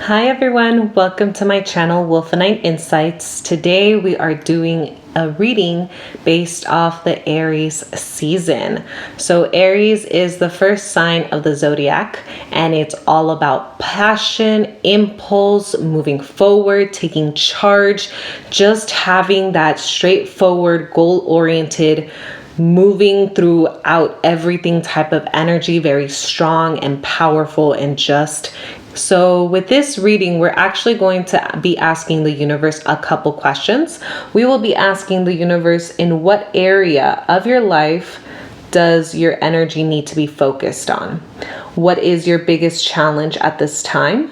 Hi everyone, welcome to my channel Wolfenite Insights. Today we are doing a reading based off the Aries season. So Aries is the first sign of the Zodiac, and it's all about passion, impulse, moving forward, taking charge, just having that straightforward, goal-oriented, moving throughout everything type of energy, very strong and powerful and just. So with this reading, we're actually going to be asking the universe a couple questions. We will be asking the universe, in what area of your life does your energy need to be focused on? What is your biggest challenge at this time?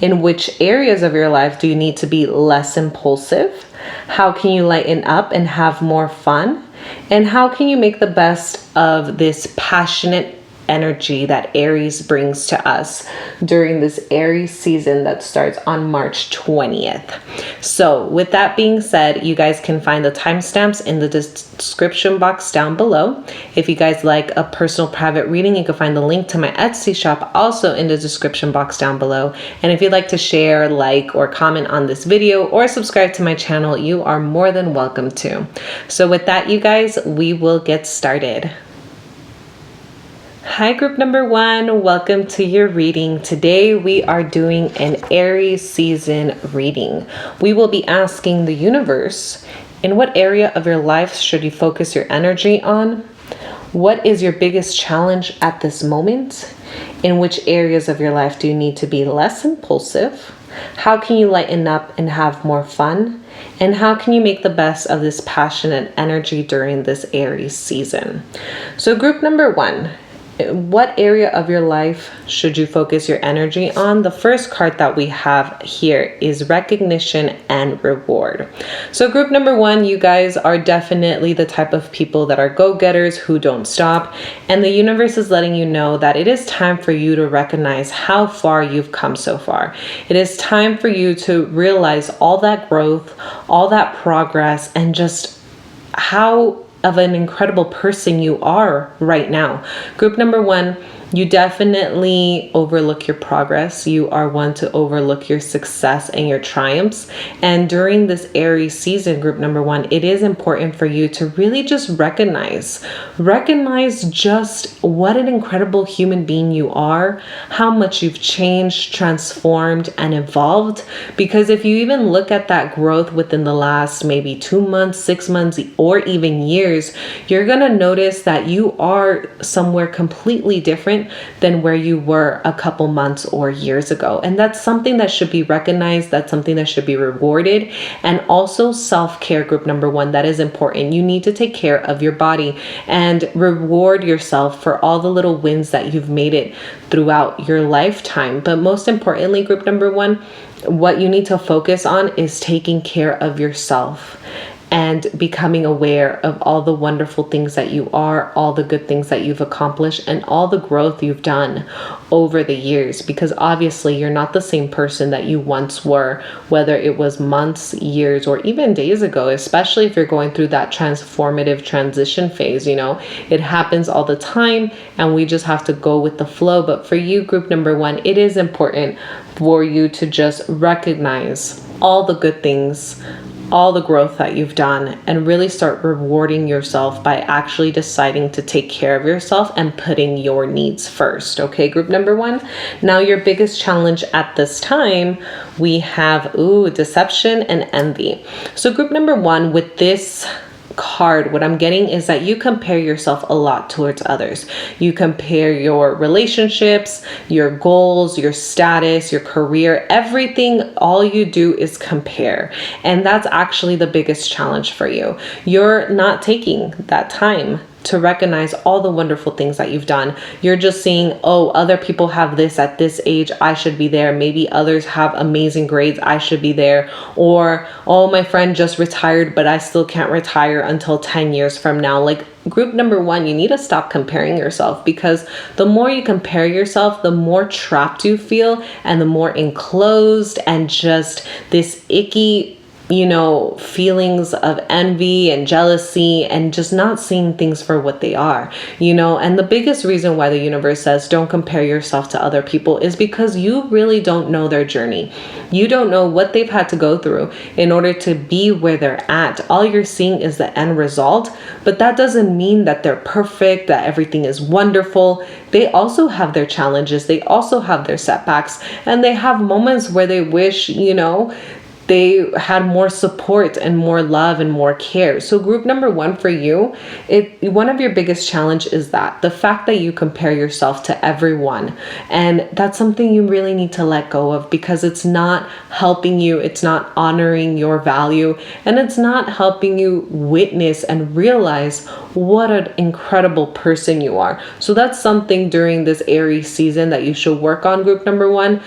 In which areas of your life do you need to be less impulsive? How can you lighten up and have more fun? And how can you make the best of this passionate energy that Aries brings to us during this Aries season that starts on March 20th. So with that being said, you guys can find the timestamps in the description box down below. If you guys like a personal private reading, you can find the link to my Etsy shop also in the description box down below. And if you'd like to share, like, or comment on this video or subscribe to my channel, you are more than welcome to. So with that, you guys, we will get started. Hi group number one, welcome to your reading. Today we are doing an Aries season reading. We will be asking the universe, in what area of your life should you focus your energy on? What is your biggest challenge at this moment? In which areas of your life do you need to be less impulsive? How can you lighten up and have more fun? And how can you make the best of this passionate energy during this Aries season? So group number one, what area of your life should you focus your energy on? The first card that we have here is recognition and reward. So group number one, you guys are definitely the type of people that are go-getters who don't stop. And the universe is letting you know that it is time for you to recognize how far you've come so far. It is time for you to realize all that growth, all that progress, and just how of an incredible person you are right now. Group number one, you definitely overlook your progress. You are one to overlook your success and your triumphs. And during this Aries season, group number one, it is important for you to really just recognize just what an incredible human being you are, how much you've changed, transformed, and evolved. Because if you even look at that growth within the last maybe 2 months, 6 months, or even years, you're gonna notice that you are somewhere completely different than where you were a couple months or years ago. And that's something that should be recognized. That's something that should be rewarded. And also self-care, group number one, that is important. You need to take care of your body and reward yourself for all the little wins that you've made it throughout your lifetime. But most importantly, group number one, what you need to focus on is taking care of yourself and becoming aware of all the wonderful things that you are, all the good things that you've accomplished, and all the growth you've done over the years. Because obviously you're not the same person that you once were, whether it was months, years, or even days ago, especially if you're going through that transformative transition phase. You know, it happens all the time and we just have to go with the flow. But for you, group number one, it is important for you to just recognize all the good things, all the growth that you've done, and really start rewarding yourself by actually deciding to take care of yourself and putting your needs first. Okay, group number one. Now your biggest challenge at this time, we have deception and envy. So group number one, with this card, what I'm getting is that you compare yourself a lot towards others. You compare your relationships, your goals, your status, your career, everything. All you do is compare. And that's actually the biggest challenge for you. You're not taking that time to recognize all the wonderful things that you've done. You're just seeing, oh, other people have this at this age, I should be there. Maybe others have amazing grades, I should be there. Or, oh, my friend just retired, but I still can't retire until 10 years from now. Like, group number one, you need to stop comparing yourself, because the more you compare yourself, the more trapped you feel and the more enclosed and just this icky feelings of envy and jealousy and just not seeing things for what they are, and the biggest reason why the universe says don't compare yourself to other people is because you really don't know their journey. You don't know what they've had to go through in order to be where they're at. All you're seeing is the end result, but that doesn't mean that they're perfect, that everything is wonderful. They also have their challenges. They also have their setbacks, and they have moments where they wish, they had more support and more love and more care. So group number one for you, one of your biggest challenge is that the fact that you compare yourself to everyone. And that's something you really need to let go of, because it's not helping you. It's not honoring your value, and it's not helping you witness and realize what an incredible person you are. So that's something during this Aries season that you should work on, group number one,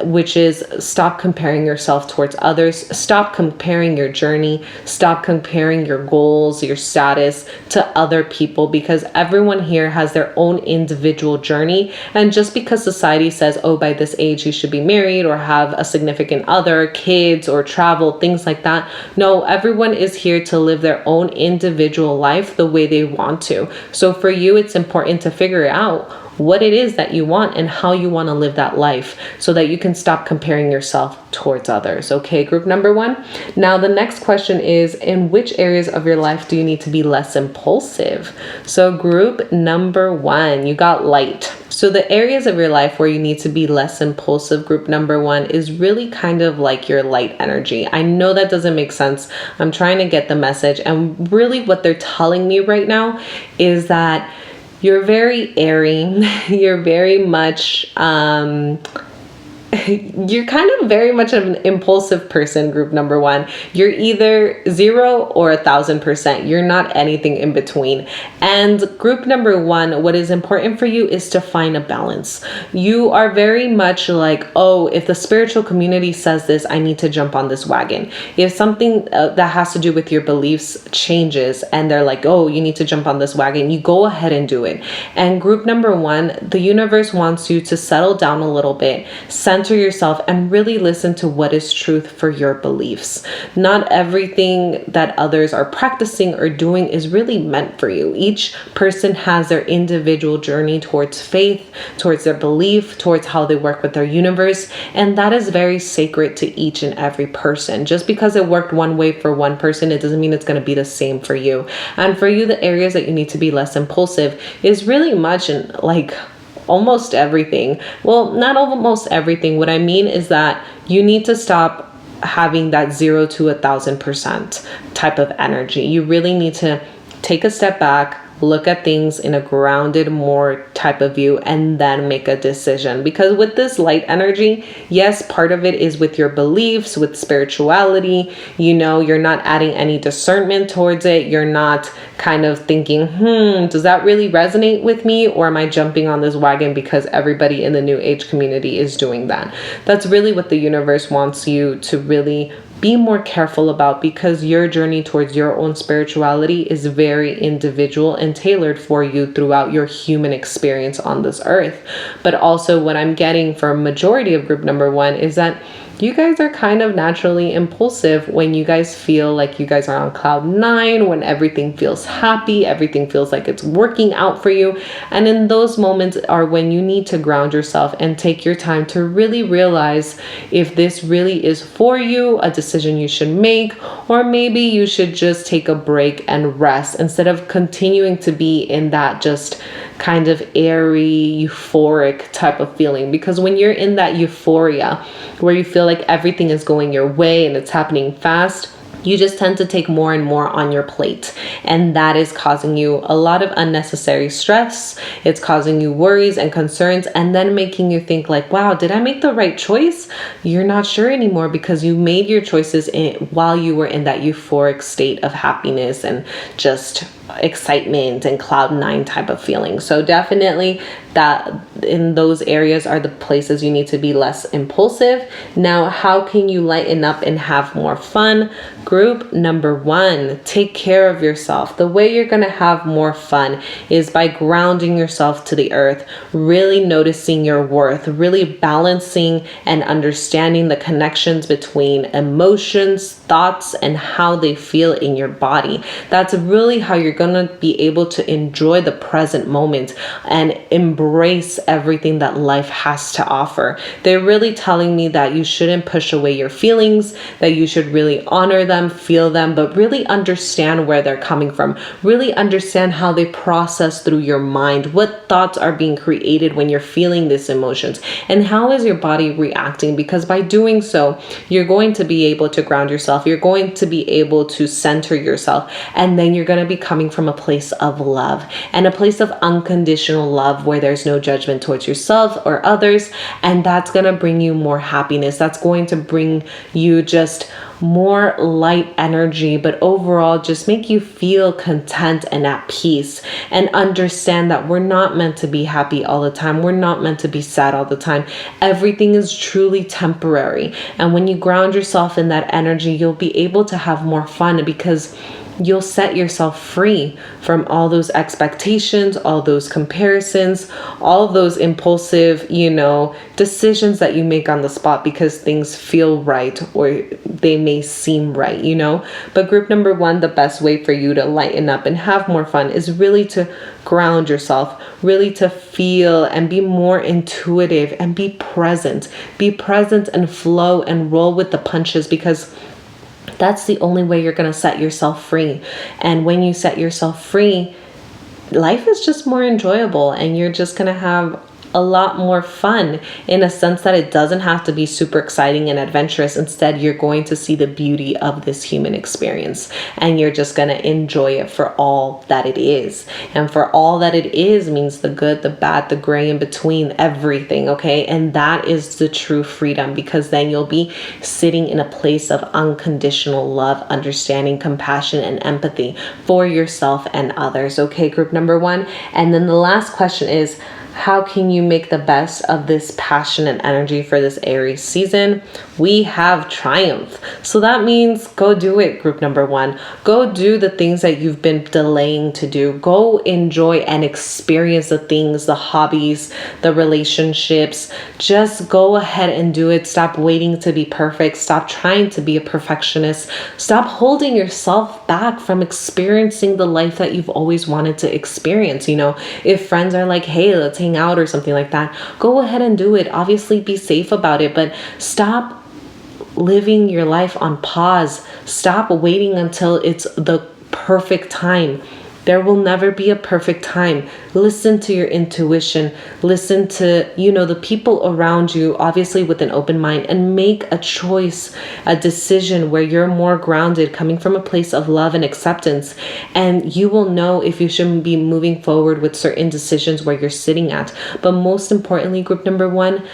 which is stop comparing yourself towards others. Stop comparing your journey. Stop comparing your goals, your status to other people, because everyone here has their own individual journey. And just because society says, oh, by this age you should be married or have a significant other, kids, or travel, things like that. No, everyone is here to live their own individual life the way they want to. So for you, it's important to figure out what it is that you want and how you want to live that life, so that you can stop comparing yourself towards others. Okay, group number one. Now, the next question is, in which areas of your life do you need to be less impulsive? So group number one, you got light. So the areas of your life where you need to be less impulsive, group number one, is really kind of like your light energy. I know that doesn't make sense. I'm trying to get the message. And really what they're telling me right now is that you're very airy. You're very much, you're kind of very much of an impulsive person, group number one. You're either 0 or 1,000%. You're not anything in between. And group number one, what is important for you is to find a balance. You are very much like, oh, if the spiritual community says this, I need to jump on this wagon. If something that has to do with your beliefs changes and they're like, oh, you need to jump on this wagon, you go ahead and do it. And group number one, the universe wants you to settle down a little bit, center yourself, and really listen to what is truth for your beliefs. Not everything that others are practicing or doing is really meant for you. Each person has their individual journey towards faith, towards their belief, towards how they work with their universe, and that is very sacred to each and every person. Just because it worked one way for one person, it doesn't mean it's going to be the same for you. And for you, the areas that you need to be less impulsive is really much in like almost everything. Well, not almost everything. What I mean is that you need to stop having that 0 to 1,000% type of energy. You really need to take a step back, look at things in a grounded, more type of view, and then make a decision. Because with this light energy, yes, part of it is with your beliefs, with spirituality. You're not adding any discernment towards it. You're not kind of thinking, does that really resonate with me? Or am I jumping on this wagon because everybody in the new age community is doing that? That's really what the universe wants you to really be more careful about, because your journey towards your own spirituality is very individual and tailored for you throughout your human experience on this earth. But also what I'm getting for a majority of group number one is that you guys are kind of naturally impulsive when you guys feel like you guys are on cloud 9, when everything feels happy, everything feels like it's working out for you. And in those moments are when you need to ground yourself and take your time to really realize if this really is for you, a decision you should make, or maybe you should just take a break and rest instead of continuing to be in that just kind of airy, euphoric type of feeling. Because when you're in that euphoria where you feel like everything is going your way and it's happening fast, you just tend to take more and more on your plate. And that is causing you a lot of unnecessary stress. It's causing you worries and concerns, and then making you think like, wow, did I make the right choice? You're not sure anymore because you made your choices while you were in that euphoric state of happiness and just excitement and cloud nine type of feeling. So definitely that in those areas are the places you need to be less impulsive. Now, how can you lighten up and have more fun? Group number one, take care of yourself. The way you're going to have more fun is by grounding yourself to the earth, really noticing your worth, really balancing and understanding the connections between emotions, thoughts, and how they feel in your body. That's really how you're going to be able to enjoy the present moment and embrace everything that life has to offer. They're really telling me that you shouldn't push away your feelings, that you should really honor them, feel them, but really understand where they're coming from. Really understand how they process through your mind, what thoughts are being created when you're feeling these emotions, and how is your body reacting? Because by doing so, you're going to be able to ground yourself. You're going to be able to center yourself, and then you're going to be coming from a place of love and a place of unconditional love where there's no judgment towards yourself or others, and that's going to bring you more happiness. That's going to bring you just more light energy, but overall just make you feel content and at peace, and understand that we're not meant to be happy all the time. We're not meant to be sad all the time. Everything is truly temporary, and when you ground yourself in that energy, you'll be able to have more fun, because you'll set yourself free from all those expectations, all those comparisons, all those impulsive, decisions that you make on the spot because things feel right or they may seem right, But group number one, the best way for you to lighten up and have more fun is really to ground yourself, really to feel and be more intuitive and be present. Be present and flow and roll with the punches, because that's the only way you're going to set yourself free. And when you set yourself free, life is just more enjoyable, and you're just going to have a lot more fun, in a sense that it doesn't have to be super exciting and adventurous. Instead, you're going to see the beauty of this human experience, and you're just going to enjoy it for all that it is. And for all that it is means the good, the bad, the gray in between, everything, okay? And that is the true freedom, because then you'll be sitting in a place of unconditional love, understanding, compassion, and empathy for yourself and others, okay? Group number one. And then the last question is, how can you make the best of this passion and energy for this Aries season? We have triumph. So that means go do it, group number one. Go do the things that you've been delaying to do. Go enjoy and experience the things, the hobbies, the relationships. Just go ahead and do it. Stop waiting to be perfect. Stop trying to be a perfectionist. Stop holding yourself back from experiencing the life that you've always wanted to experience. If friends are like, hey, let's hang out or something like that, go ahead and do it. Obviously be safe about it, but stop living your life on pause. Stop waiting until it's the perfect time. There will never be a perfect time. Listen to your intuition. Listen to, the people around you, obviously with an open mind, and make a choice, a decision where you're more grounded, coming from a place of love and acceptance. And you will know if you should be moving forward with certain decisions where you're sitting at. But most importantly, group number one,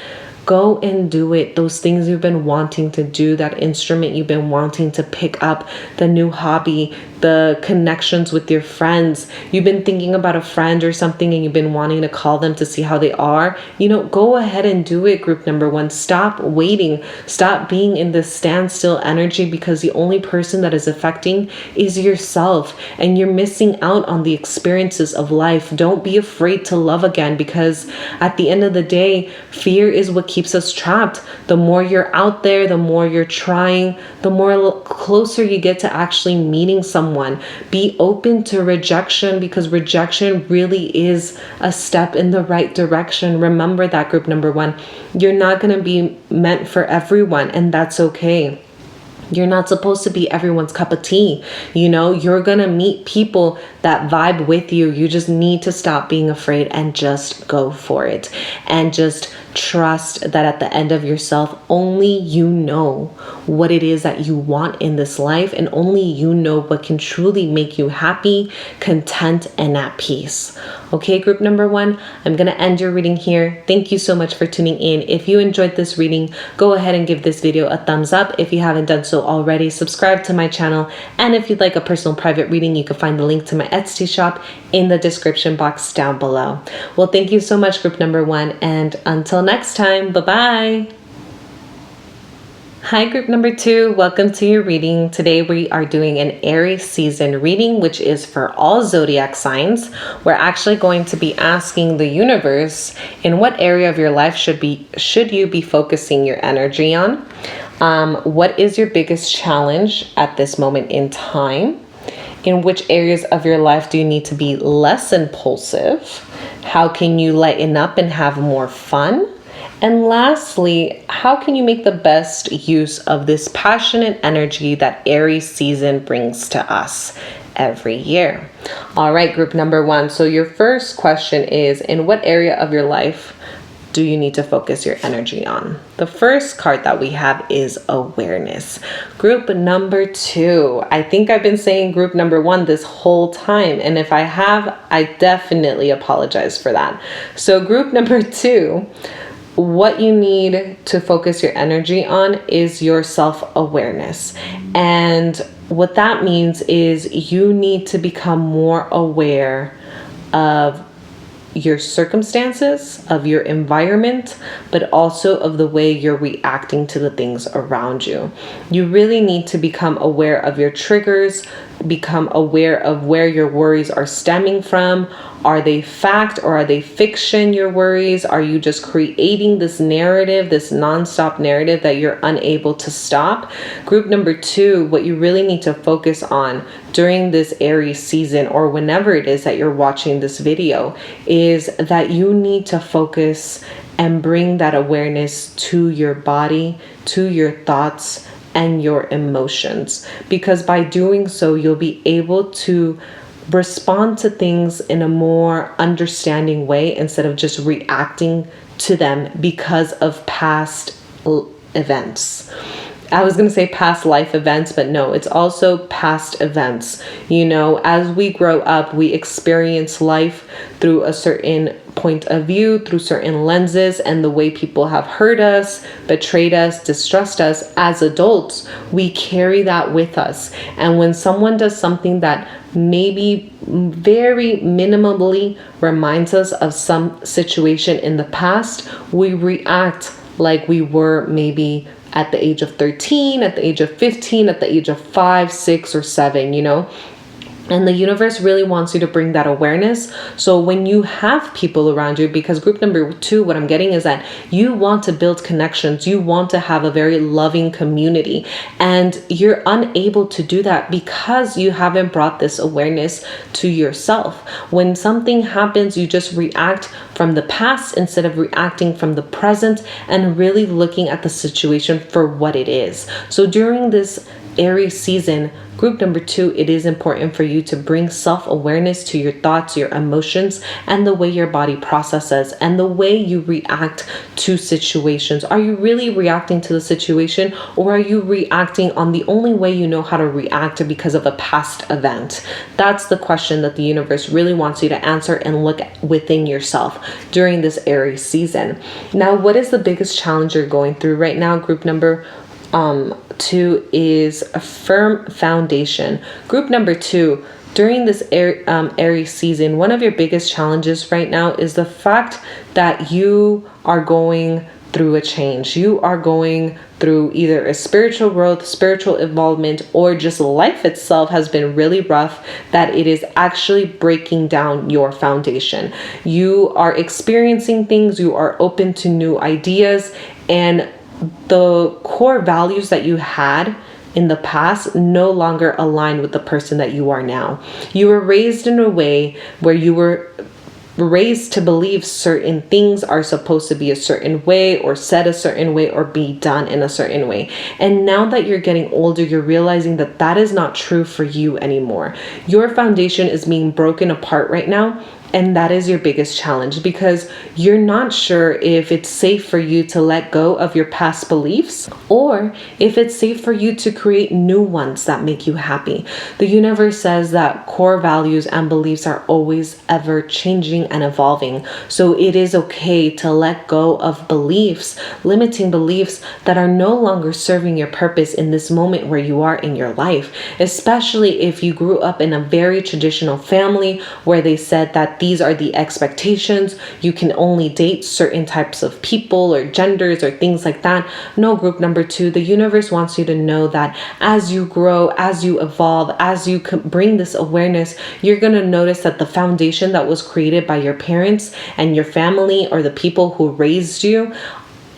go and do it. Those things you've been wanting to do, that instrument you've been wanting to pick up, the new hobby, the connections with your friends. You've been thinking about a friend or something and you've been wanting to call them to see how they are. Go ahead and do it, group number one. Stop waiting. Stop being in this standstill energy, because the only person that is affecting is yourself, and you're missing out on the experiences of life. Don't be afraid to love again, because at the end of the day, fear is what keeps us trapped. The more you're out there, the more you're trying, the more closer you get to actually meeting someone. Be open to rejection, because rejection really is a step in the right direction. Remember that, group number one. You're not going to be meant for everyone, and that's okay. You're not supposed to be everyone's cup of tea. You're going to meet people that vibe with you. You just need to stop being afraid and just go for it, and just Trust that at the end of yourself, only you know what it is that you want in this life, and only you know what can truly make you happy, content, and at peace. Okay, group number 1, I'm going to end your reading here. Thank you so much for tuning in. If you enjoyed this reading, go ahead and give this video a thumbs up. If you haven't done so already, subscribe to my channel. And if you'd like a personal private reading, you can find the link to my Etsy shop in the description box down below. Well, thank you so much, group number 1. And until next time, bye-bye. Hi, group number 2. Welcome to your reading. Today we are doing an Aries season reading, which is for all zodiac signs. We're actually going to be asking the universe, in what area of your life should you be focusing your energy on? What is your biggest challenge at this moment in time? In which areas of your life do you need to be less impulsive? How can you lighten up and have more fun? And lastly, how can you make the best use of this passionate energy that Aries season brings to us every year? All right, group number 1. So your first question is, in what area of your life do you need to focus your energy on? The first card that we have is awareness. Group number 2. I think I've been saying group number 1 this whole time. And if I have, I definitely apologize for that. So group number 2, what you need to focus your energy on is your self-awareness. And what that means is you need to become more aware of your circumstances, of your environment, but also of the way you're reacting to the things around you. You really need to become aware of your triggers, become aware of where your worries are stemming from. Are they fact or are they fiction, your worries? Are you just creating this narrative, this nonstop narrative that you're unable to stop? Group number 2, what you really need to focus on during this Aries season, or whenever it is that you're watching this video, is that you need to focus and bring that awareness to your body, to your thoughts, and your emotions. Because by doing so, you'll be able to respond to things in a more understanding way instead of just reacting to them because of past events. I was going to say past life events, but no, it's also past events. You know, as we grow up, we experience life through a certain point of view, through certain lenses, and the way people have hurt us, betrayed us, distrust us. As adults, we carry that with us. And when someone does something that maybe very minimally reminds us of some situation in the past, we react like we were maybe at the age of 13, at the age of 15, at the age of 5, 6, or 7, you know? And the universe really wants you to bring that awareness. So when you have people around you, because group number 2, what I'm getting is that you want to build connections. You want to have a very loving community. And you're unable to do that because you haven't brought this awareness to yourself. When something happens, you just react from the past instead of reacting from the present and really looking at the situation for what it is. So during this Aries season, group number 2, it is important for you to bring self-awareness to your thoughts, your emotions, and the way your body processes and the way you react to situations. Are you really reacting to the situation, or are you reacting on the only way you know how to react because of a past event? That's the question that the universe really wants you to answer and look within yourself during this Aries season. Now, what is the biggest challenge you're going through right now, group number 2 is a firm foundation. Group number 2, during this Aries season, one of your biggest challenges right now is the fact that you are going through a change. You are going through either a spiritual growth, spiritual involvement, or just life itself has been really rough, that it is actually breaking down your foundation. You are experiencing things, you are open to new ideas, and the core values that you had in the past no longer align with the person that you are now. You were raised in a way where you were raised to believe certain things are supposed to be a certain way, or said a certain way, or be done in a certain way. And now that you're getting older, you're realizing that that is not true for you anymore. Your foundation is being broken apart right now. And that is your biggest challenge, because you're not sure if it's safe for you to let go of your past beliefs, or if it's safe for you to create new ones that make you happy. The universe says that core values and beliefs are always ever changing and evolving. So it is okay to let go of beliefs, limiting beliefs that are no longer serving your purpose in this moment where you are in your life, especially if you grew up in a very traditional family where they said that these are the expectations. You can only date certain types of people or genders or things like that. No, group number 2, the universe wants you to know that as you grow, as you evolve, as you bring this awareness, you're going to notice that the foundation that was created by your parents and your family or the people who raised you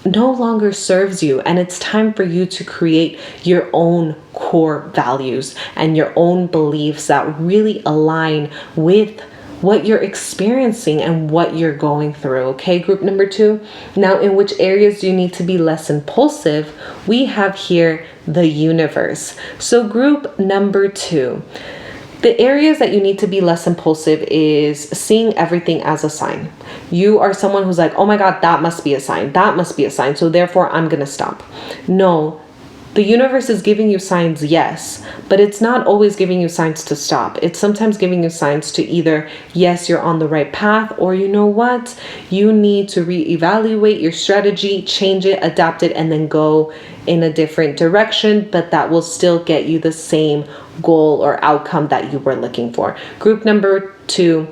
no longer serves you, and it's time for you to create your own core values and your own beliefs that really align with what you're experiencing and what you're going through. Okay, group number 2. Now, in which areas do you need to be less impulsive? We have here the universe. So group number 2, the areas that you need to be less impulsive is seeing everything as a sign. You are someone who's like, oh my God, that must be a sign. That must be a sign. So therefore I'm going to stop. No, the universe is giving you signs, yes, but it's not always giving you signs to stop. It's sometimes giving you signs to either, yes, you're on the right path, or you know what, you need to reevaluate your strategy, change it, adapt it, and then go in a different direction, but that will still get you the same goal or outcome that you were looking for. Group number 2,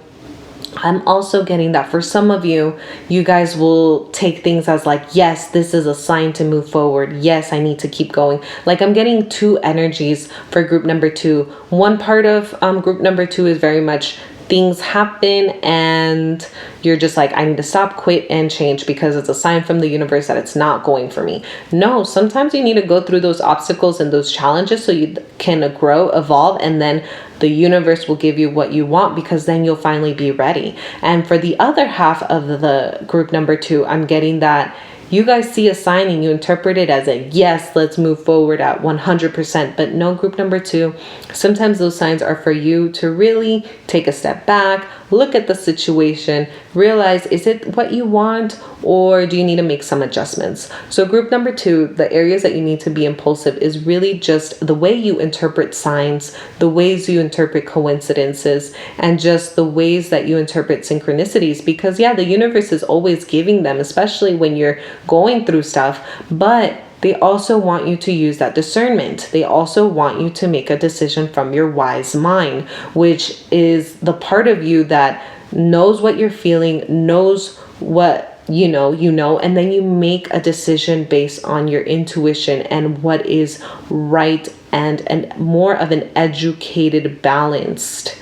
I'm also getting that for some of you, you guys will take things as like, yes, this is a sign to move forward. Yes, I need to keep going. Like, I'm getting 2 energies for group number 2. One part of group number 2 is very much things happen and you're just like, I need to stop, quit, and change because it's a sign from the universe that it's not going for me. No, sometimes you need to go through those obstacles and those challenges so you can grow, evolve, and then the universe will give you what you want, because then you'll finally be ready. And for the other half of the group number 2, I'm getting that you guys see a sign and you interpret it as a yes, let's move forward at 100%. But no, group number 2, sometimes those signs are for you to really take a step back, look at the situation, realize, is it what you want, or do you need to make some adjustments? So group number 2, the areas that you need to be impulsive is really just the way you interpret signs, the ways you interpret coincidences, and just the ways that you interpret synchronicities. Because yeah, the universe is always giving them, especially when you're going through stuff, but they also want you to use that discernment. They also want you to make a decision from your wise mind, which is the part of you that knows what you're feeling, knows what you know, and then you make a decision based on your intuition and what is right, and more of an educated, balanced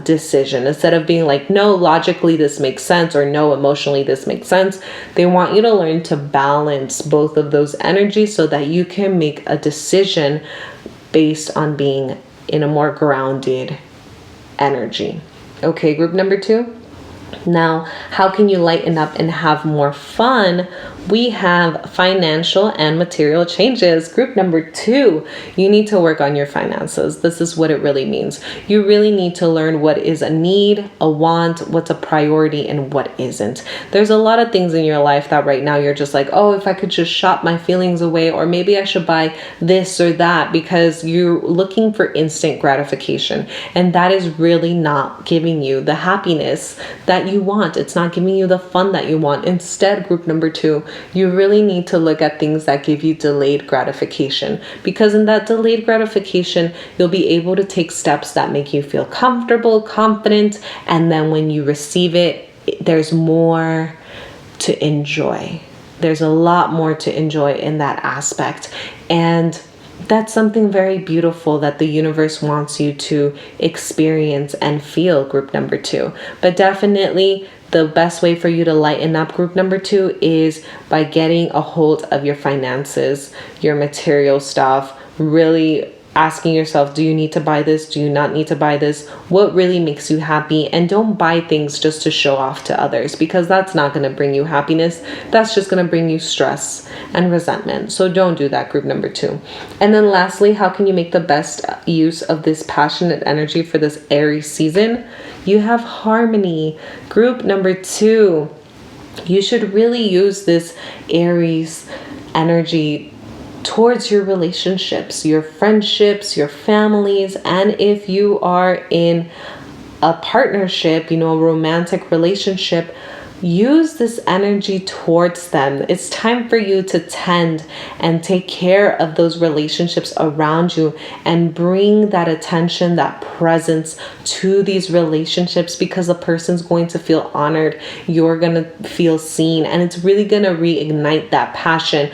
decision, instead of being like, no, logically this makes sense, or no, emotionally this makes sense. They want you to learn to balance both of those energies so that you can make a decision based on being in a more grounded energy. Okay, group number 2. Now, how can you lighten up and have more fun? We have financial and material changes. Group number 2, you need to work on your finances. This is what it really means. You really need to learn what is a need, a want, what's a priority, and what isn't. There's a lot of things in your life that right now you're just like, oh, if I could just shop my feelings away, or maybe I should buy this or that, because you're looking for instant gratification. And that is really not giving you the happiness that you want. It's not giving you the fun that you want. Instead, group number 2, you really need to look at things that give you delayed gratification, because in that delayed gratification, you'll be able to take steps that make you feel comfortable, confident, and then when you receive it, there's more to enjoy. There's a lot more to enjoy in that aspect. And that's something very beautiful that the universe wants you to experience and feel, group number 2. But definitely the best way for you to lighten up, group number 2, is by getting a hold of your finances, your material stuff, really asking yourself, do you need to buy this? Do you not need to buy this? What really makes you happy? And don't buy things just to show off to others, because that's not going to bring you happiness. That's just going to bring you stress and resentment. So don't do that, group number 2. And then lastly, how can you make the best use of this passionate energy for this Aries season? You have harmony. Group number 2, you should really use this Aries energy towards your relationships, your friendships, your families. And if you are in a partnership, a romantic relationship, use this energy towards them. It's time for you to tend and take care of those relationships around you and bring that attention, that presence to these relationships, because the person's going to feel honored. You're going to feel seen, and it's really going to reignite that passion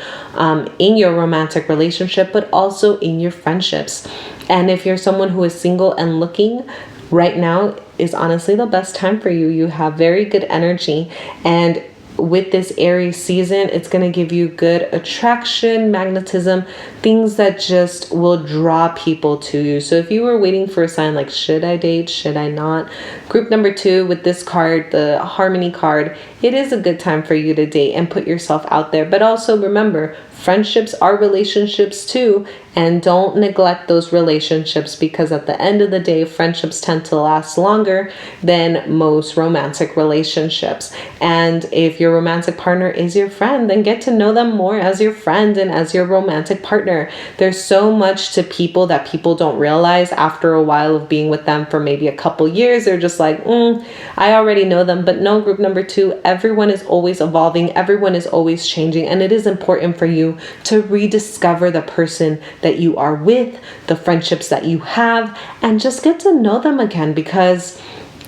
in your romantic relationship, but also in your friendships. And if you're someone who is single and looking, right now is honestly the best time for you. You have very good energy, and with this Aries season, it's going to give you good attraction, magnetism, things that just will draw people to you. So if you were waiting for a sign like, should I date, should I not? Group number 2 with this card, the Harmony card, it is a good time for you to date and put yourself out there. But also remember, friendships are relationships too, and don't neglect those relationships, because at the end of the day, friendships tend to last longer than most romantic relationships. And if your romantic partner is your friend, then get to know them more as your friend and as your romantic partner. There's so much to people that people don't realize after a while of being with them for maybe a couple years. They're just like, I already know them. But no, group number 2, everyone is always evolving. Everyone is always changing. And it is important for you to rediscover the person that you are with, the friendships that you have, and just get to know them again, because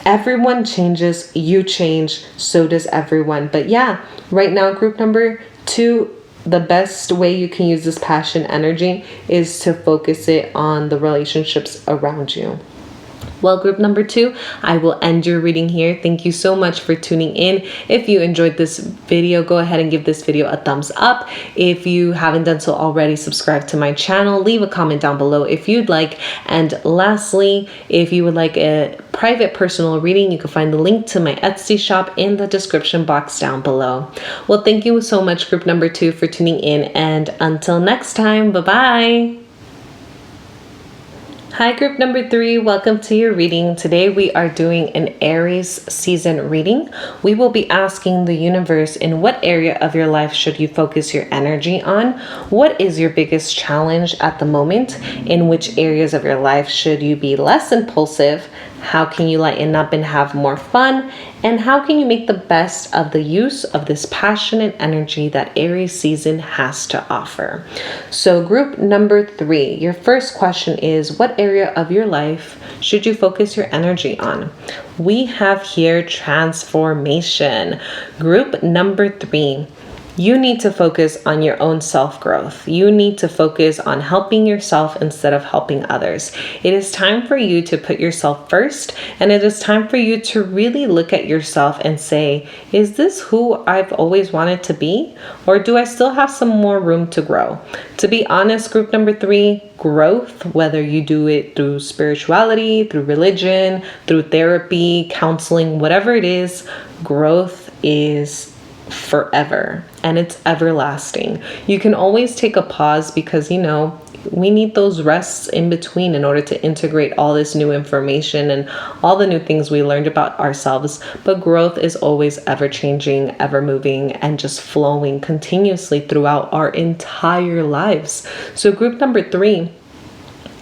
everyone changes, you change, so does everyone. But yeah, right now, group number 2, the best way you can use this passion energy is to focus it on the relationships around you. Well, group number 2, I will end your reading here. Thank you so much for tuning in. If you enjoyed this video, go ahead and give this video a thumbs up. If you haven't done so already, subscribe to my channel. Leave a comment down below if you'd like. And lastly, if you would like a private personal reading, you can find the link to my Etsy shop in the description box down below. Well, thank you so much, group number 2, for tuning in. And until next time, bye-bye. Hi, group number 3, welcome to your reading. Today we are doing an Aries season reading. We will be asking the universe, in what area of your life should you focus your energy on? What is your biggest challenge at the moment? In which areas of your life should you be less impulsive? How can you lighten up and have more fun? And how can you make the best of the use of this passionate energy that Aries season has to offer? So group number 3, your first question is, what area of your life should you focus your energy on? We have here transformation. Group number 3. You need to focus on your own self-growth. You need to focus on helping yourself instead of helping others. It is time for you to put yourself first, and it is time for you to really look at yourself and say, is this who I've always wanted to be? Or do I still have some more room to grow? To be honest, group number 3, growth, whether you do it through spirituality, through religion, through therapy, counseling, whatever it is, growth is forever and it's everlasting. You can always take a pause because, we need those rests in between in order to integrate all this new information and all the new things we learned about ourselves. But growth is always ever changing, ever moving, and just flowing continuously throughout our entire lives. So group number 3,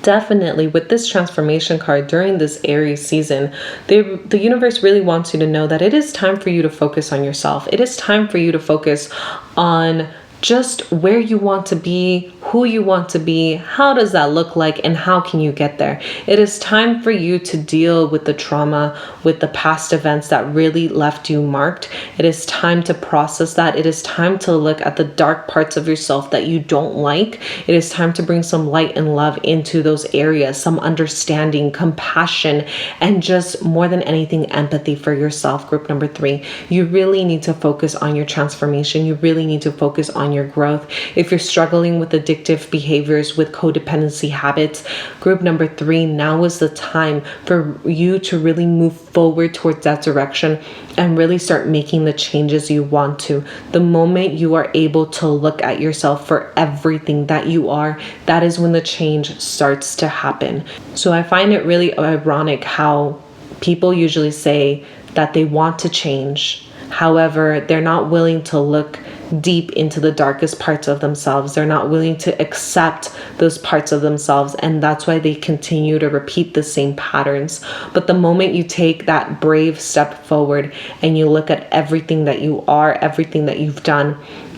definitely with this transformation card during this Aries season, the universe really wants you to know that it is time for you to focus on yourself. It is time for you to focus on just where you want to be, who you want to be, how does that look like, and how can you get there? It is time for you to deal with the trauma, with the past events that really left you marked. It is time to process that. It is time to look at the dark parts of yourself that you don't like. It is time to bring some light and love into those areas, some understanding, compassion, and just more than anything, empathy for yourself. Group number 3, you really need to focus on your transformation. You really need to focus on on your growth. If you're struggling with addictive behaviors, with codependency habits, group number 3, now is the time for you to really move forward towards that direction and really start making the changes you want to. The moment you are able to look at yourself for everything that you are, that is when the change starts to happen. So I find it really ironic how people usually say that they want to change. However, they're not willing to look deep into the darkest parts of themselves. They're not willing to accept those parts of themselves, and that's why they continue to repeat the same patterns. But the moment you take that brave step forward and you look at everything that you are, everything that you've done,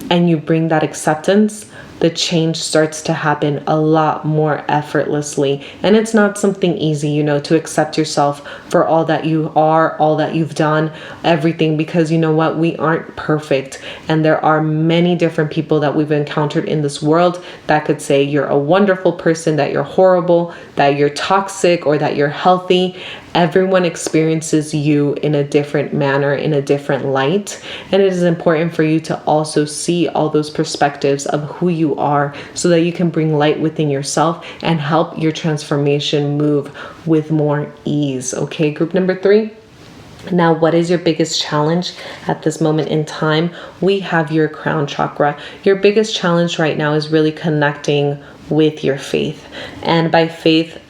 and you bring that acceptance, the change starts to happen a lot more effortlessly. And it's not something easy, to accept yourself for all that you are, all that you've done, everything, because you know what? We aren't perfect. And there are many different people that we've encountered in this world that could say you're a wonderful person, that you're horrible, that you're toxic, or that you're healthy. Everyone experiences you in a different manner, in a different light. And it is important for you to also see all those perspectives of who you are so that you can bring light within yourself and help your transformation move with more ease. Okay, group number 3. Now, what is your biggest challenge at this moment in time? We have your crown chakra. Your biggest challenge right now is really connecting with your faith. And by faith,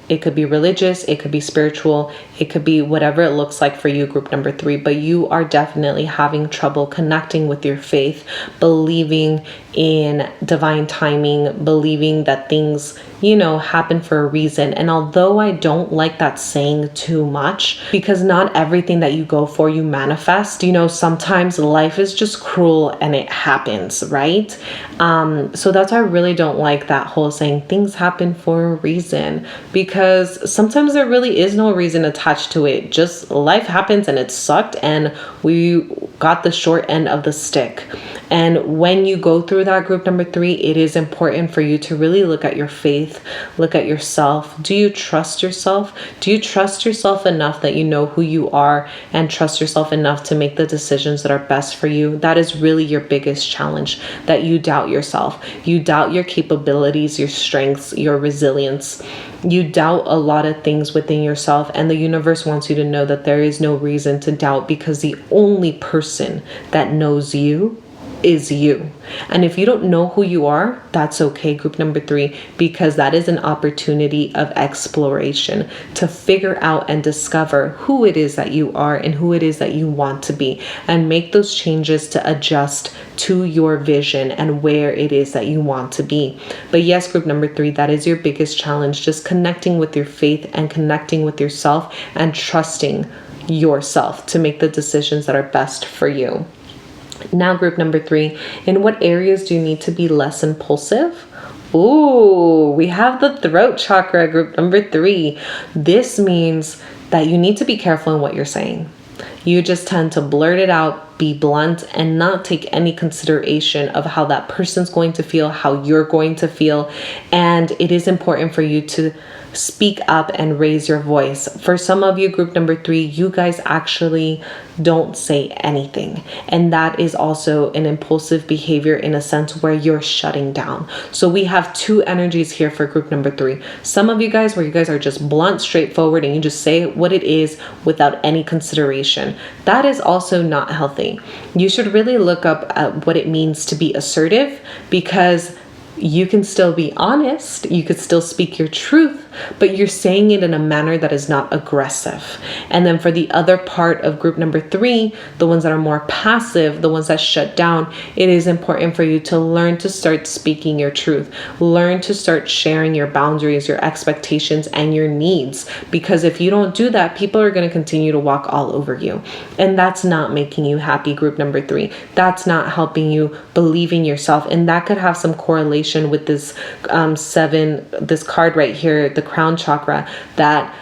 it could be religious, it could be spiritual, it could be whatever it looks like for you, group number 3, but you are definitely having trouble connecting with your faith, believing in divine timing, believing that things, happen for a reason. And although I don't like that saying too much, because not everything that you go for, you manifest, sometimes life is just cruel and it happens, right? So that's why I really don't like that whole saying things happen for a reason, because sometimes there really is no reason attached to it. Just life happens and it sucked and we got the short end of the stick. And when you go through that, group number 3, it is important for you to really look at your faith, look at yourself. Do you trust yourself? Do you trust yourself enough that you know who you are and trust yourself enough to make the decisions that are best for you? That is really your biggest challenge, that you doubt yourself. You doubt your capabilities, your strengths, your resilience. You doubt a lot of things within yourself, and the universe wants you to know that there is no reason to doubt, because the only person that knows you is you. And if you don't know who you are, that's okay, group number 3, because that is an opportunity of exploration to figure out and discover who it is that you are and who it is that you want to be, and make those changes to adjust to your vision and where it is that you want to be. But yes, group number 3, that is your biggest challenge, just connecting with your faith and connecting with yourself and trusting yourself to make the decisions that are best for you. Now, group number 3, in what areas do you need to be less impulsive? Ooh, we have the throat chakra, group number 3. This means that you need to be careful in what you're saying. You just tend to blurt it out, be blunt, and not take any consideration of how that person's going to feel, how you're going to feel. And it is important for you to speak up and raise your voice. For some of you, group number 3, you guys actually don't say anything. And that is also an impulsive behavior in a sense where you're shutting down. So we have 2 energies here for group number 3. Some of you guys where you guys are just blunt, straightforward, and you just say what it is without any consideration. That is also not healthy. You should really look up at what it means to be assertive, because you can still be honest, you could still speak your truth, but you're saying it in a manner that is not aggressive. And then for the other part of group number 3, the ones that are more passive, the ones that shut down, it is important for you to learn to start speaking your truth. Learn to start sharing your boundaries, your expectations, and your needs. Because if you don't do that, people are going to continue to walk all over you. And that's not making you happy, group number 3. That's not helping you believe in yourself. And that could have some correlation with this 7, this card right here, the crown chakra, that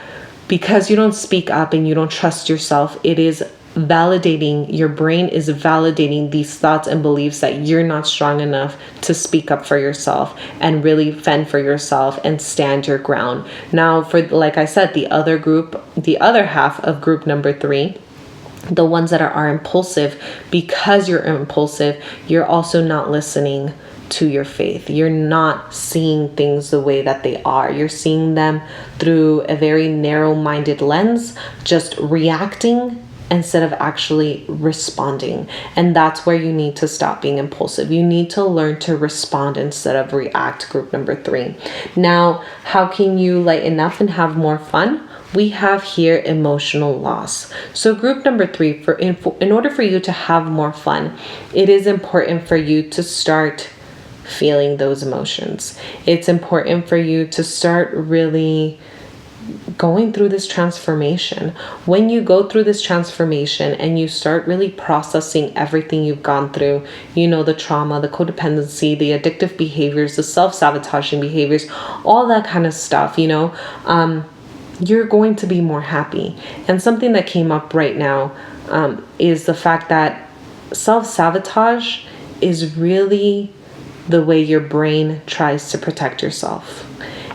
because you don't speak up and you don't trust yourself, it is validating, your brain is validating these thoughts and beliefs that you're not strong enough to speak up for yourself and really fend for yourself and stand your ground. Now, for, like I said, the other half of group number 3, the ones that are impulsive, because you're impulsive, you're also not listening to your faith. You're not seeing things the way that they are. You're seeing them through a very narrow-minded lens, just reacting instead of actually responding. And that's where you need to stop being impulsive. You need to learn to respond instead of react, group number 3. Now, how can you lighten up and have more fun? We have here emotional loss. So group number 3, in order for you to have more fun, it is important for you to start feeling those emotions. It's important for you to start really going through this transformation. When you go through this transformation and you start really processing everything you've gone through, the trauma, the codependency, the addictive behaviors, the self-sabotaging behaviors, all that kind of stuff, you're going to be more happy. And something that came up right now is the fact that self-sabotage is really the way your brain tries to protect yourself.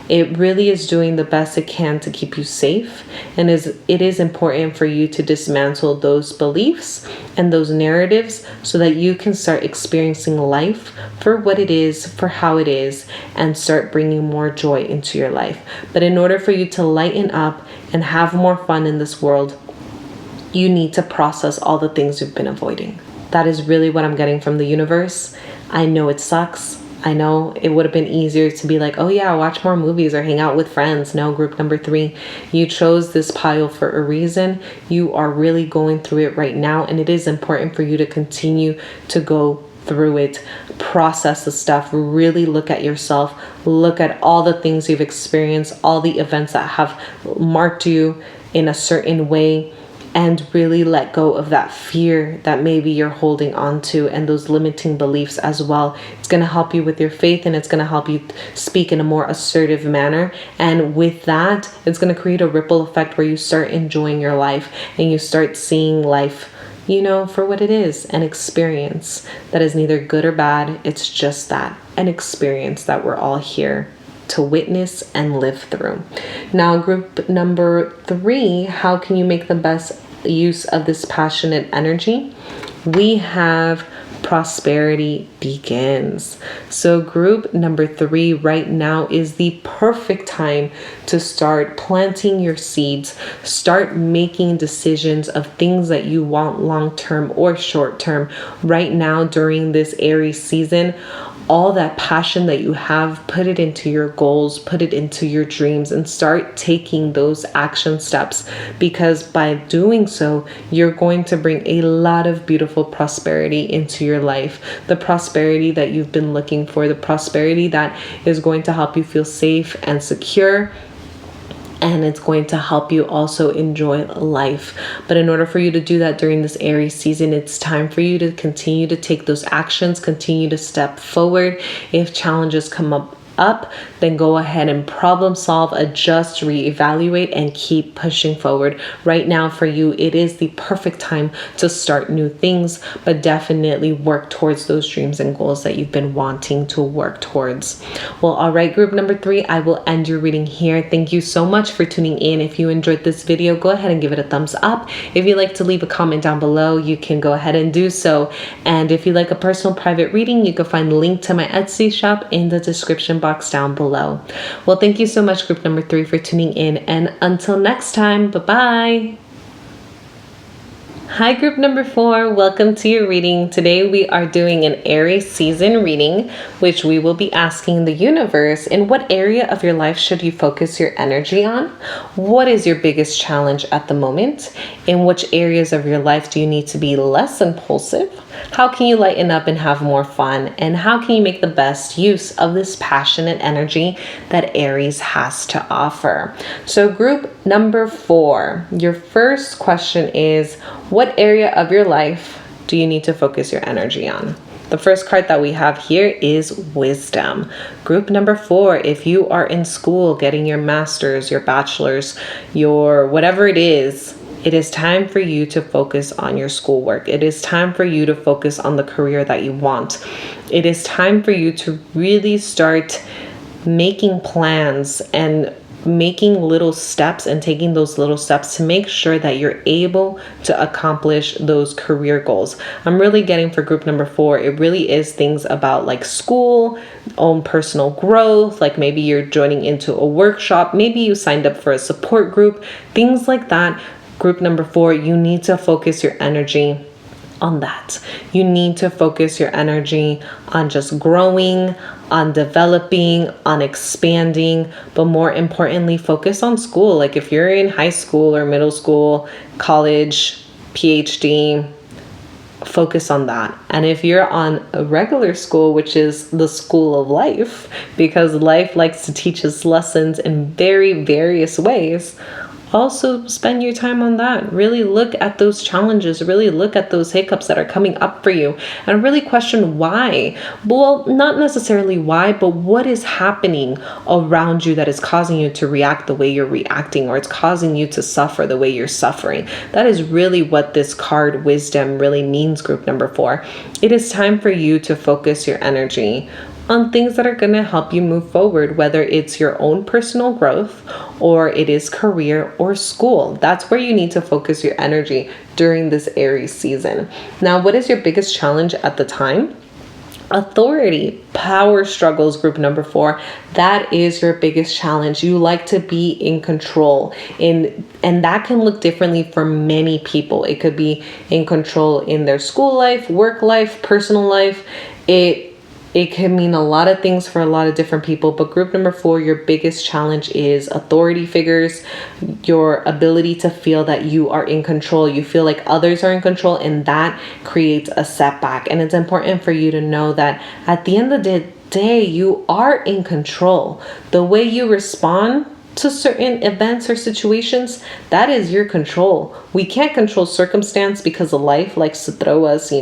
It really is doing the best it can to keep you safe, and it is important for you to dismantle those beliefs and those narratives so that you can start experiencing life for what it is, for how it is, and start bringing more joy into your life. But in order for you to lighten up and have more fun in this world, you need to process all the things you've been avoiding. That is really what I'm getting from the universe. I know it sucks. I know it would have been easier to be like, oh yeah, watch more movies or hang out with friends. No, group number 3, you chose this pile for a reason. You are really going through it right now, and it is important for you to continue to go through it, process the stuff, really look at yourself, look at all the things you've experienced, all the events that have marked you in a certain way, and really let go of that fear that maybe you're holding on to and those limiting beliefs as well. It's going to help you with your faith, and it's going to help you speak in a more assertive manner. And with that, it's going to create a ripple effect where you start enjoying your life and you start seeing life, for what it is, an experience that is neither good or bad. It's just that, an experience that we're all here to witness and live through. Now, group number 3, how can you make the best use of this passionate energy? We have prosperity begins. So group number 3 right now is the perfect time to start planting your seeds, start making decisions of things that you want long-term or short-term. Right now during this Aries season, all that passion that you have, put it into your goals, put it into your dreams, and start taking those action steps, because by doing so, you're going to bring a lot of beautiful prosperity into your life. The prosperity that you've been looking for, the prosperity that is going to help you feel safe and secure, and it's going to help you also enjoy life. But in order for you to do that during this Aries season, it's time for you to continue to take those actions, continue to step forward. If challenges come up, then go ahead and problem solve, adjust, reevaluate, and keep pushing forward. Right now for you, it is the perfect time to start new things, but definitely work towards those dreams and goals that you've been wanting to work towards. Well, all right, group number 3, I will end your reading here. Thank you so much for tuning in. If you enjoyed this video, go ahead and give it a thumbs up. If you'd like to leave a comment down below, you can go ahead and do so. And if you'd like a personal private reading, you can find the link to my Etsy shop in the description box down below. Well, thank you so much, group number 3, for tuning in, and until next time, bye-bye. Hi, group number 4, welcome to your reading. Today we are doing an Aries season reading, which we will be asking the universe, in what area of your life should you focus your energy on? What is your biggest challenge at the moment? In which areas of your life do you need to be less impulsive? How can you lighten up and have more fun? And how can you make the best use of this passionate energy that Aries has to offer? So group number 4, your first question is, what area of your life do you need to focus your energy on? The first card that we have here is wisdom. Group number 4, if you are in school getting your master's, your bachelor's, your whatever it is time for you to focus on your schoolwork. It is time for you to focus on the career that you want. It is time for you to really start making plans and making little steps and taking those little steps to make sure that you're able to accomplish those career goals. I'm really getting for group number 4, it really is things about like school, own personal growth, like maybe you're joining into a workshop, maybe you signed up for a support group, things like that. Group number 4, you need to focus your energy on that. You need to focus your energy on just growing, on developing, on expanding, but more importantly, focus on school. Like if you're in high school or middle school, college, PhD, focus on that. And if you're on a regular school, which is the school of life, because life likes to teach us lessons in very various ways, also spend your time on that. Really look at those challenges, really look at those hiccups that are coming up for you, and really question why. Well, not necessarily why, but what is happening around you that is causing you to react the way you're reacting, or it's causing you to suffer the way you're suffering. That is really what this card wisdom really means, group number 4. It is time for you to focus your energy on things that are going to help you move forward, whether it's your own personal growth or it is career or school. That's where you need to focus your energy during this Aries season. Now, what is your biggest challenge at the time? Authority, power struggles, group number 4. That is your biggest challenge. You like to be in control, and that can look differently for many people. It could be in control in their school life, work life, personal life. It can mean a lot of things for a lot of different people, but group number 4, your biggest challenge is authority figures, your ability to feel that you are in control. You feel like others are in control, and that creates a setback. And it's important for you to know that at the end of the day, you are in control. The way you respond to certain events or situations, that is your control. We can't control circumstance because of life likes to throw us,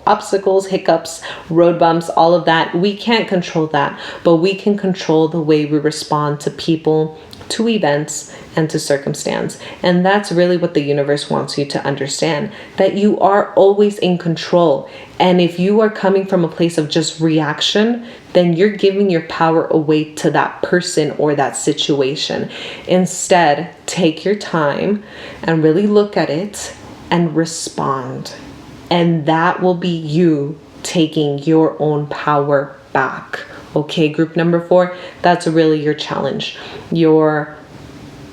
obstacles, hiccups, road bumps, all of that. We can't control that, but we can control the way we respond to people, to events, and to circumstance. And that's really what the universe wants you to understand, that you are always in control. And if you are coming from a place of just reaction, then you're giving your power away to that person or that situation. Instead, take your time and really look at it and respond. And that will be you taking your own power back. Okay, group number 4, that's really your challenge. Your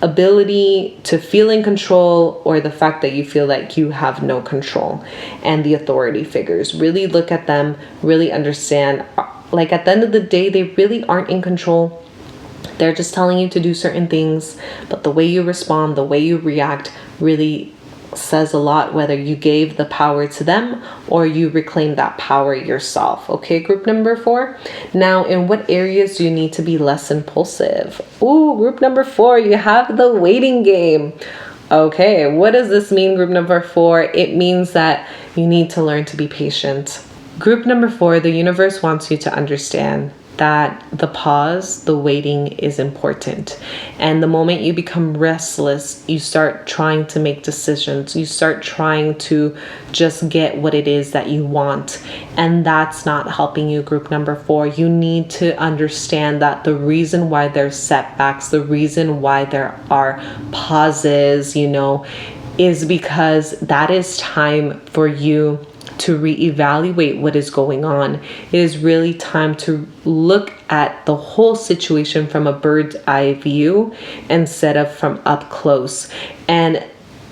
ability to feel in control, or the fact that you feel like you have no control. And the authority figures, really look at them, really understand, like at the end of the day, they really aren't in control. They're just telling you to do certain things, but the way you respond, the way you react really says a lot, whether you gave the power to them or you reclaim that power yourself. Okay, group number 4. Now, in what areas do you need to be less impulsive? Ooh, group number 4, you have the waiting game. Okay, what does this mean, group number 4? It means that you need to learn to be patient. Group number 4, the universe wants you to understand that the pause, the waiting is important. And the moment you become restless, you start trying to make decisions. You start trying to just get what it is that you want. And that's not helping you, group number 4. You need to understand that the reason why there's setbacks, the reason why there are pauses, is because that is time for you to reevaluate what is going on. It is really time to look at the whole situation from a bird's eye view instead of from up close. And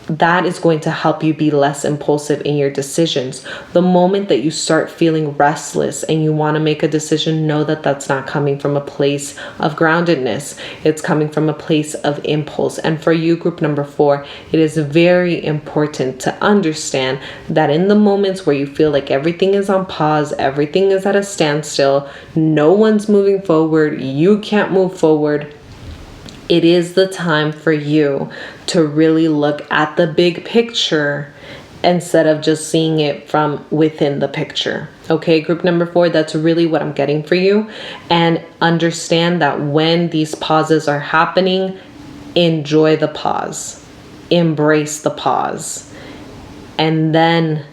that is going to help you be less impulsive in your decisions. The moment that you start feeling restless and you want to make a decision, know that that's not coming from a place of groundedness. It's coming from a place of impulse. And for you, group number 4, it is very important to understand that in the moments where you feel like everything is on pause, everything is at a standstill, no one's moving forward, you can't move forward, it is the time for you to really look at the big picture instead of just seeing it from within the picture. Okay, group number 4, that's really what I'm getting for you. And understand that when these pauses are happening, enjoy the pause, embrace the pause, and then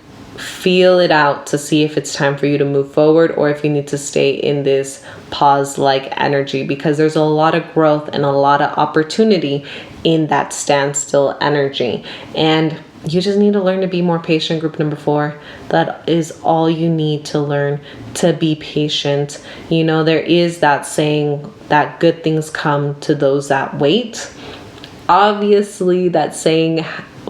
feel it out to see if it's time for you to move forward or if you need to stay in this pause-like energy, because there's a lot of growth and a lot of opportunity in that standstill energy. And you just need to learn to be more patient, group number 4. That is all you need to learn, to be patient. You know, there is that saying that good things come to those that wait. Obviously, that saying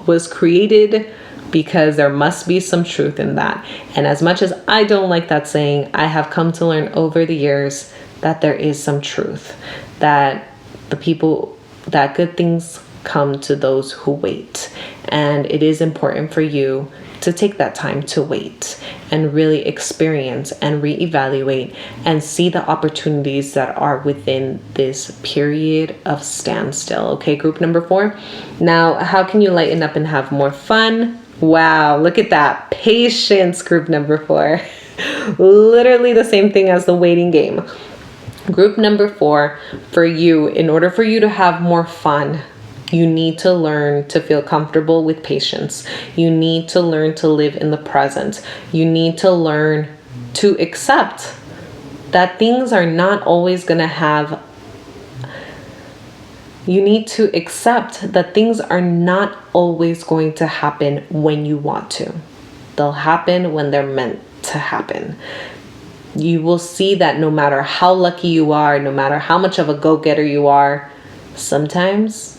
was created because there must be some truth in that. And as much as I don't like that saying, I have come to learn over the years that there is some truth, that good things come to those who wait. And it is important for you to take that time to wait and really experience and reevaluate and see the opportunities that are within this period of standstill. Okay, group number 4. Now, how can you lighten up and have more fun? Wow, look at that. Patience, group number 4. Literally the same thing as the waiting game. Group number 4, for you, in order for you to have more fun, you need to learn to feel comfortable with patience. You need to learn to live in the present. You need to learn to accept that things are not always going to have. You need to accept that things are not always going to happen when you want to. They'll happen when they're meant to happen. You will see that no matter how lucky you are, no matter how much of a go-getter you are, sometimes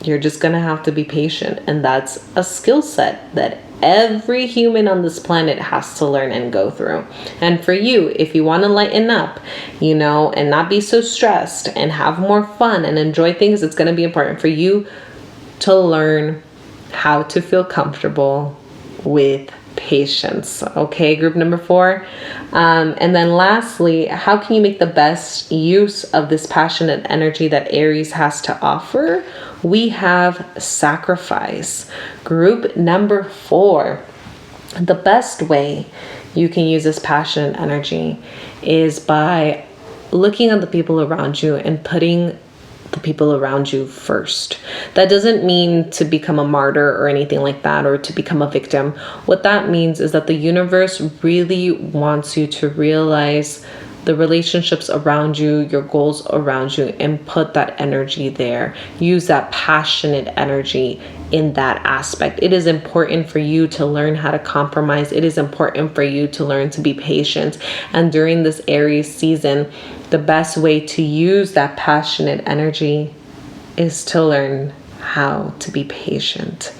you're just going to have to be patient. And that's a skill set that every human on this planet has to learn and go through. And for you, if you want to lighten up, you know, and not be so stressed and have more fun and enjoy things, it's going to be important for you to learn how to feel comfortable with patience. Okay, group number 4. And then lastly, how can you make the best use of this passionate energy that Aries has to offer? We have sacrifice. Group number 4. The best way you can use this passionate energy is by looking at the people around you and putting the people around you first. That doesn't mean to become a martyr or anything like that, or to become a victim. What that means is that the universe really wants you to realize the relationships around you, your goals around you, and put that energy there. Use that passionate energy in that aspect. It is important for you to learn how to compromise. It is important for you to learn to be patient. And during this Aries season, the best way to use that passionate energy is to learn how to be patient.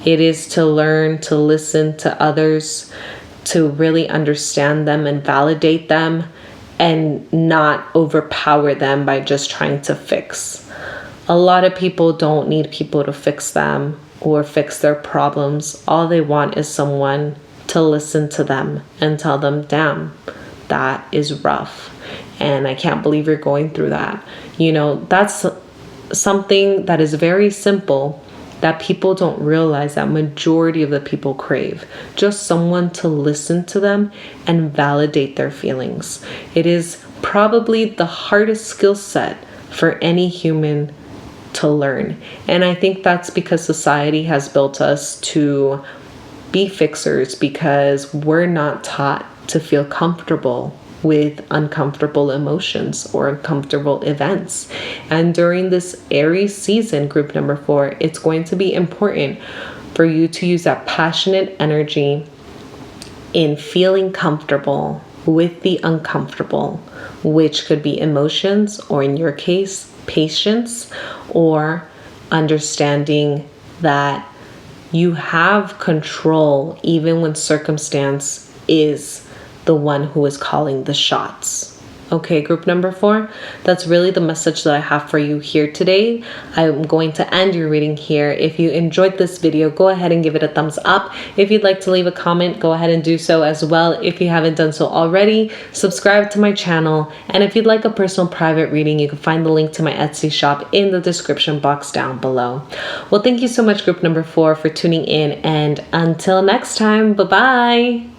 It is to learn to listen to others, to really understand them and validate them, and not overpower them by just trying to fix. A lot of people don't need people to fix them or fix their problems. All they want is someone to listen to them and tell them, damn, that is rough. And I can't believe you're going through that. You know, that's something that is very simple that people don't realize that majority of the people crave. Just someone to listen to them and validate their feelings. It is probably the hardest skill set for any human to learn. And I think that's because society has built us to be fixers, because we're not taught to feel comfortable with uncomfortable emotions or uncomfortable events. And during this Aries season, group number 4, it's going to be important for you to use that passionate energy in feeling comfortable with the uncomfortable, which could be emotions, or in your case, patience, or understanding that you have control even when circumstance is the one who is calling the shots. Okay, group number 4, that's really the message that I have for you here today. I'm going to end your reading here. If you enjoyed this video, go ahead and give it a thumbs up. If you'd like to leave a comment, go ahead and do so as well. If you haven't done so already, subscribe to my channel. And if you'd like a personal private reading, you can find the link to my Etsy shop in the description box down below. Well, thank you so much, group number 4, for tuning in. And until next time, bye-bye.